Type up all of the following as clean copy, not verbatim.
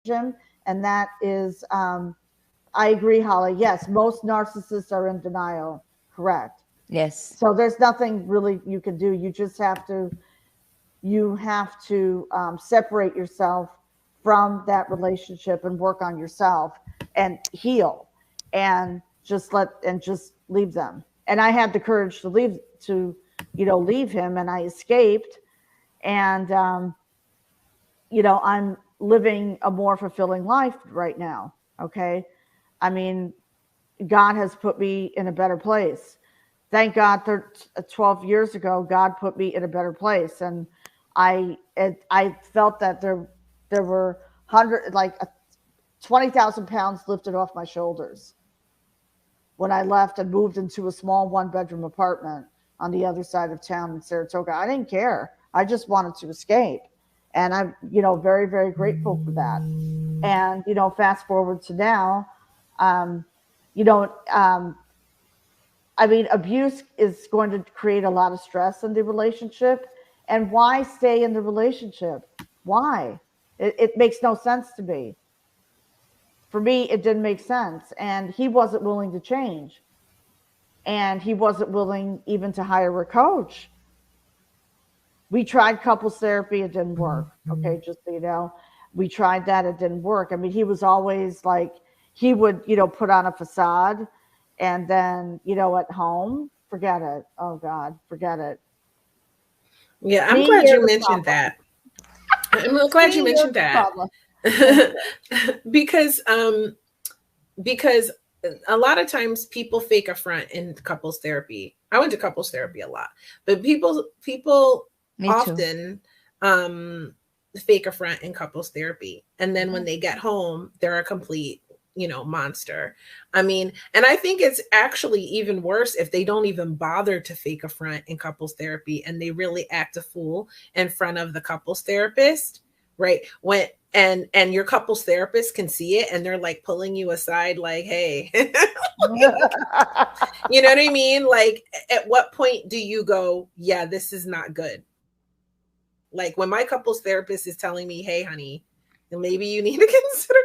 And that is, I agree, Holly. Yes, most narcissists are in denial. Correct. Yes. So there's nothing really you can do. You have to separate yourself from that relationship and work on yourself and heal and just leave them. And I had the courage to leave him, and I escaped. And I'm living a more fulfilling life right now. Okay. I mean, God has put me in a better place. Thank God, 12 years ago, God put me in a better place. And I felt that there were 20,000 pounds lifted off my shoulders when I left and moved into a small 1-bedroom apartment on the other side of town in Saratoga. I didn't care. I just wanted to escape. And I'm, very, very grateful for that. And, fast forward to now, um, you know, um, I mean, abuse is going to create a lot of stress in the relationship. And why stay in the relationship? Why? It makes no sense to me. For me, it didn't make sense. And he wasn't willing to change. And he wasn't willing even to hire a coach. We tried couples therapy, it didn't work. Okay, just so you know, we tried that, it didn't work. I mean, he was always like, he would, put on a facade, and then, at home, forget it. Oh God, forget it. Yeah, I'm Me glad here you the mentioned problem. that. I'm glad you Me here mentioned the that. problem. Thank you. Because a lot of times people fake a front in couples therapy. I went to couples therapy a lot, but people Me too. often fake a front in couples therapy, and then when they get home they're a complete monster. I mean, and I think it's actually even worse if they don't even bother to fake a front in couples therapy and they really act a fool in front of the couples therapist, right? When and your couples therapist can see it, and they're like pulling you aside like, hey, you know what I mean? Like, at what point do you go, yeah, this is not good? Like, when my couples therapist is telling me, hey honey, maybe you need to consider,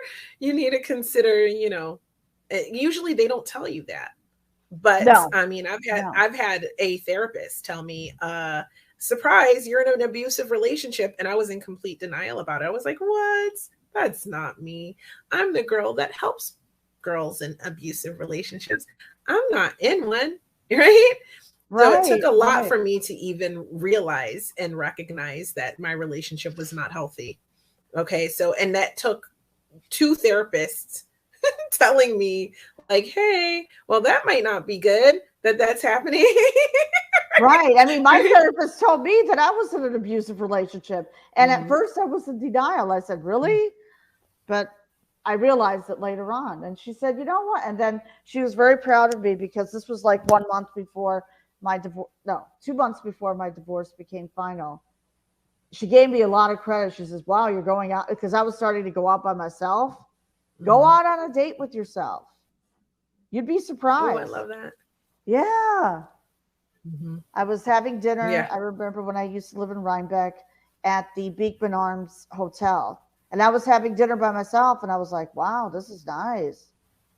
usually they don't tell you that. But No, I mean, no. I've had a therapist tell me, surprise, you're in an abusive relationship, and I was in complete denial about it. I was like, what? That's not me. I'm the girl that helps girls in abusive relationships. I'm not in one, right? So it took Right, a lot right. for me to even realize and recognize that my relationship was not healthy. Okay, so, and that took two therapists telling me, like, hey, well, that might not be good that that's happening. Right. I mean, my Right? therapist told me that I was in an abusive relationship. And at Mhm. first I was in denial. I said, really? But I realized it later on. And she said, you know what? And then she was very proud of me because this was like 1 month before my divorce. No, 2 months before my divorce became final. She gave me a lot of credit. She says, wow, you're going out, because I was starting to go out by myself. Go Mhm. out on a date with yourself. You'd be Oh, I surprised. love that. Yeah. Mhm. I was having dinner. Yeah. I remember when I used to live in Rhinebeck at the Beekman Arms Hotel. And I was having dinner by myself, and I was like, wow, this is nice.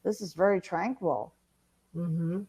This is very tranquil. Mhm.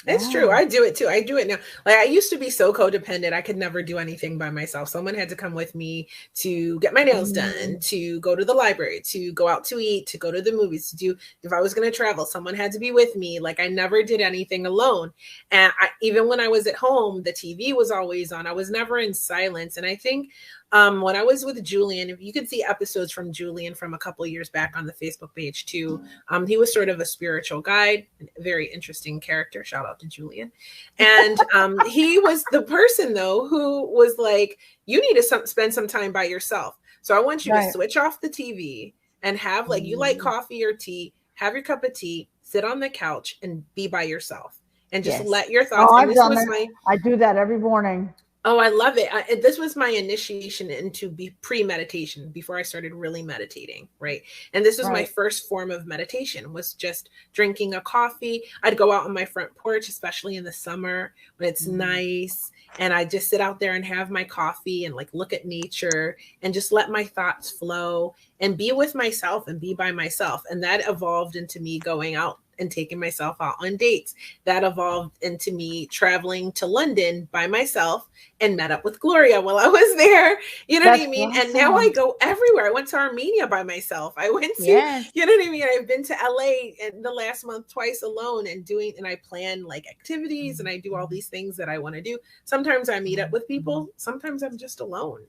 It's true. Yeah. I do it too. I do it now. Like, I used to be so codependent. I could never do anything by myself. Someone had to come with me to get my nails done, Mm. to go to the library, to go out to eat, to go to the movies, to do, if I was going to travel, someone had to be with me. Like, I never did anything alone. And even when I was at home, the TV was always on. I was never in silence. And I think when I was with Julian, if you could see episodes from Julian from a couple of years back on the Facebook page too, he was sort of a spiritual guide, a very interesting character. Shout out to Julian. And he was the person, though, who was like, you need to spend some time by yourself. So I want you to Right. switch off the TV and have, like, you like Mm. coffee or tea, have your cup of tea, sit on the couch and be by yourself and just Yes. let your Oh, thoughts. And I've this done was that. my, I do that every morning. Oh, I love it. This was my initiation into pre-meditation before I started really meditating, right? And this was my Right. first form of meditation, was just drinking a coffee. I'd go out on my front porch, especially in the summer when it's Mm. nice, and I just sit out there and have my coffee and like look at nature and just let my thoughts flow and be with myself and be by myself. And that evolved into me going out and taking myself out on dates. That evolved into me traveling to London by myself and met up with Gloria while I was there. You know what I That's mean? And now I awesome. go everywhere. I went to Armenia by myself. I went to, Yes. you know what I mean? I've been to LA in the last month twice alone, and I plan like activities and I do all these things that I want to do. Sometimes I meet up with people, sometimes I'm just alone.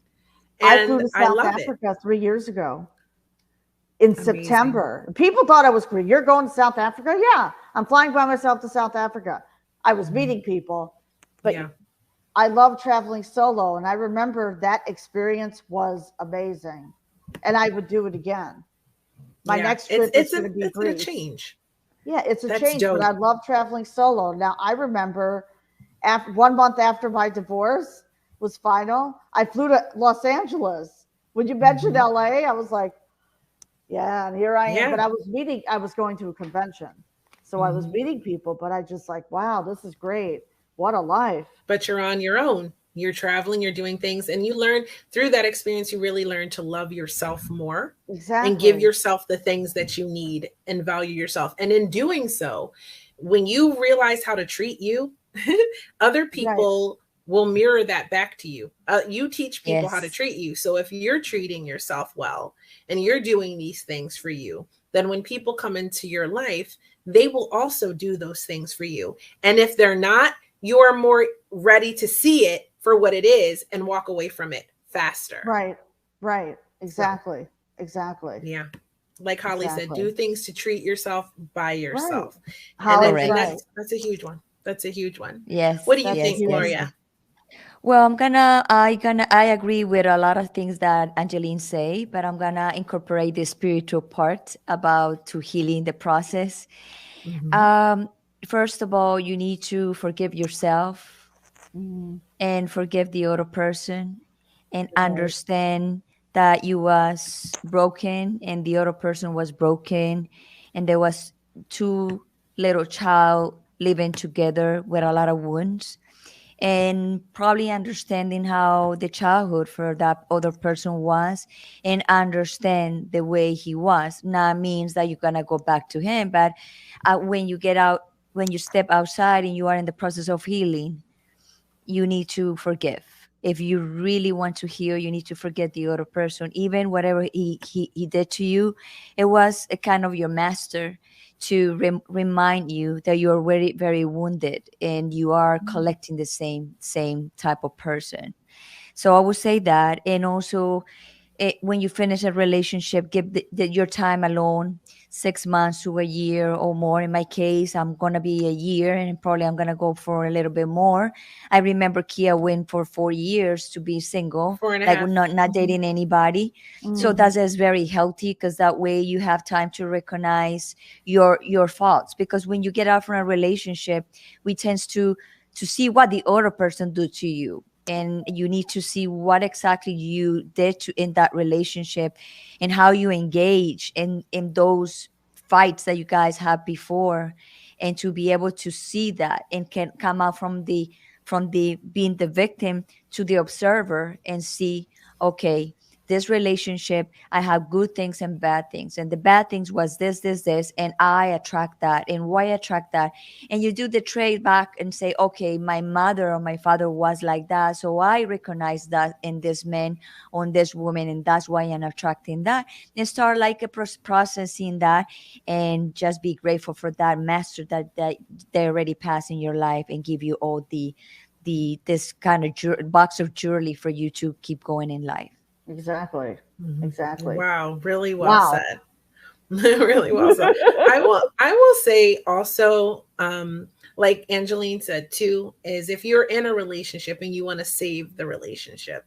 I flew And to I South love it. Africa 3 years ago in Amazing. September. People thought I was crazy. You're going to South Africa? Yeah, I'm flying by myself to South Africa. I was meeting people, but Yeah. I love traveling solo. And I remember that experience was amazing. And I would do it again. My Yeah. next trip is going to be It's a Greece. change. Yeah, it's a That's change, but I dope. love traveling solo. Now, I remember after 1 month after my divorce was final, I flew to Los Angeles. When you mentioned Mhm. LA, I was like, yeah, and here I am. But Yeah. I was going to a convention. So I was Mhm. meeting people, but I just like, wow, this is great. What a life. But you're on your own. You're traveling, you're doing things, and you learn through that experience. You really learn to love yourself more and give Exactly. yourself the things that you need and value yourself. And in doing so, when you realize how to treat you, other Right. people will mirror that back to you. You teach people how to Yes. treat you. So if you're treating yourself well and you're doing these things for you, then when people come into your life, they will also do those things for you. And if they're not, you're more ready to see it for what it is and walk away from it faster. Right. Right. So, Exactly. Exactly. yeah. Like Holly said, Exactly. do things to treat yourself by Right. yourself. Holly's And Correct. right. that's a huge one. That's a huge one. What Yes. do you That's a Yes. think, huge Yes. one. Gloria? Well, I agree with a lot of things that Angeline say, but I'm gonna incorporate the spiritual part about to healing the process. Mm-hmm. Um, First of all, you need to forgive yourself Mm, and forgive the other person and right. understand that you was broken and the other person was broken and there was two little child living together with a lot of wounds and probably understanding how the childhood for that other person was and understand the way he was not means that you're gonna go back to him, but when you get out, when you step outside and you are in the process of healing, you need to forgive. If you really want to heal, you need to forget the other person. Even whatever he did to you, it was a kind of your master to remind you that you are very, very wounded and you are Mm, collecting the same type of person. So I would say that. And also when you finish a relationship, give your time alone, 6 months to a year or more. In my case, I'm gonna be a year, and probably I'm gonna go for a little bit more. I remember Kia went for 4 years to be single, Four and a like we're half. not Mm-hmm. dating anybody. So mm, that is very healthy because that way you have time to recognize your faults. Because when you get out from a relationship, we tend to see what the other person do to you, and you need to see what exactly you did to in that relationship and how you engage in those fights that you guys had before, and to be able to see that and can come out from the being the victim to the observer and see, okay, this relationship, I have good things and bad things, and the bad things was this, and I attract that, and why I attract that. And you do the trade back and say, okay, my mother or my father was like that, so I recognize that in this man, on this woman, and that's why I'm attracting that. And start like a processing that, and just be grateful for that master that they already passed in your life and give you all the this kind of box of jewelry for you to keep going in life. exactly. Mm-hmm. Exactly. Wow, really well Wow. said. Really well said. I will say also, like Angeline said too, is if you're in a relationship and you want to save the relationship,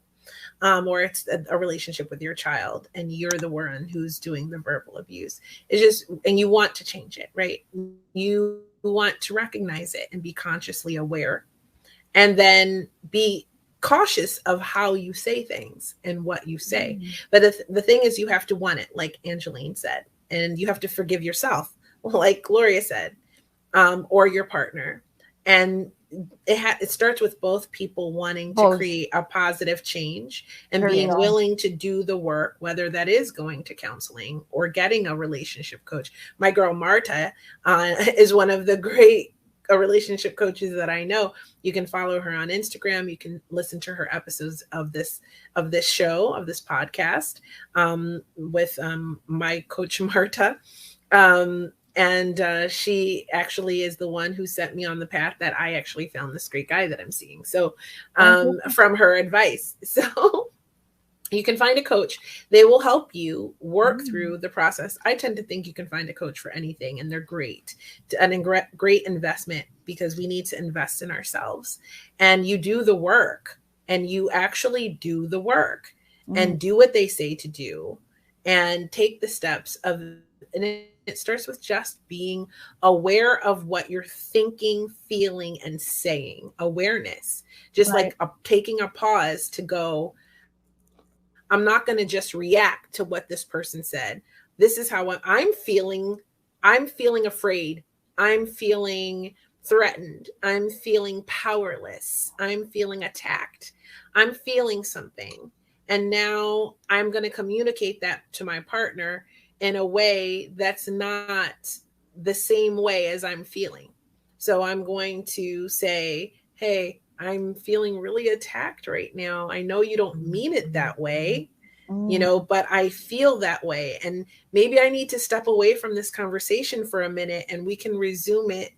or it's a relationship with your child and you're the one who's doing the verbal abuse, it's just, and you want to change it, right? You want to recognize it and be consciously aware, and then be cautious of how you say things and what you say. Mm-hmm. But the thing is, you have to want it, like Angeline said, and you have to forgive yourself, like Gloria said, or your partner. And it starts with both people wanting to Both. create a positive change and There you being go. willing to do the work, whether that is going to counseling or getting a relationship coach. My girl Marta is one of the great relationship coaches that I know. You can follow her on Instagram. You can listen to her episodes of this show, of this podcast, with my coach Marta. And she actually is the one who set me on the path that I actually found this great guy that I'm seeing. So from her advice. So you can find a coach. They will help you work through the process. I tend to think you can find a coach for anything, and they're great. An great investment, because we need to invest in ourselves. And you do the work, and you actually do the work and do what they say to do, and take the steps of, and it starts with just being aware of what you're thinking, feeling, and saying. Awareness. Just Right. like taking a pause to go, I'm not going to just react to what this person said. This is how I'm feeling. I'm feeling afraid. I'm feeling threatened. I'm feeling powerless. I'm feeling attacked. I'm feeling something. And now I'm going to communicate that to my partner in a way that's not the same way as I'm feeling. So I'm going to say, hey, I'm feeling really attacked right now. I know you don't mean it that way, but I feel that way. And maybe I need to step away from this conversation for a minute and we can resume it.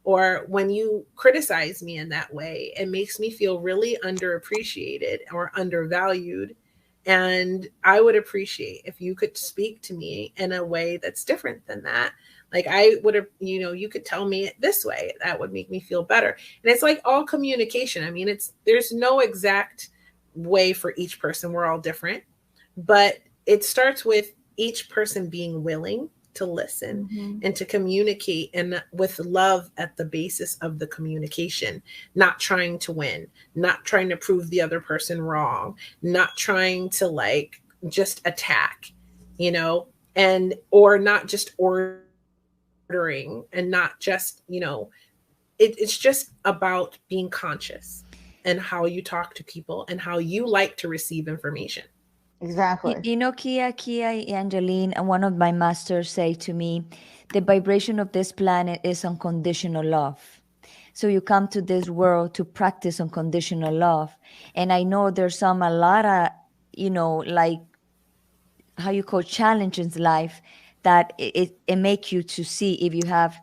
Or when you criticize me in that way, it makes me feel really underappreciated or undervalued. And I would appreciate if you could speak to me in a way that's different than that. Like I would have, you could tell me it this way. That would make me feel better. And it's like all communication. I mean, there's no exact way for each person. We're all different. But it starts with each person being willing to listen and to communicate, and with love at the basis of the communication, not trying to win, not trying to prove the other person wrong, not trying to like just attack, and or not just ordering, and not just, it's just about being conscious and how you talk to people and how you like to receive information. Exactly. Kia, Angeline, and one of my masters say to me, the vibration of this planet is unconditional love. So you come to this world to practice unconditional love. And I know there's a lot of, like how you call challenges in life that it make you to see if you have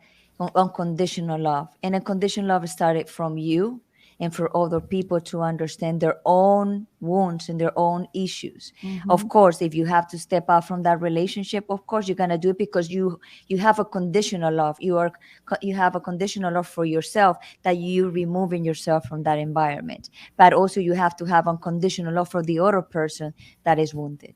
unconditional love. And unconditional love started from you and for other people to understand their own wounds and their own issues. Of course, if you have to step out from that relationship, of course you're gonna do it because you have a conditional love. You have a conditional love for yourself that you removing yourself from that environment. But also you have to have unconditional love for the other person that is wounded.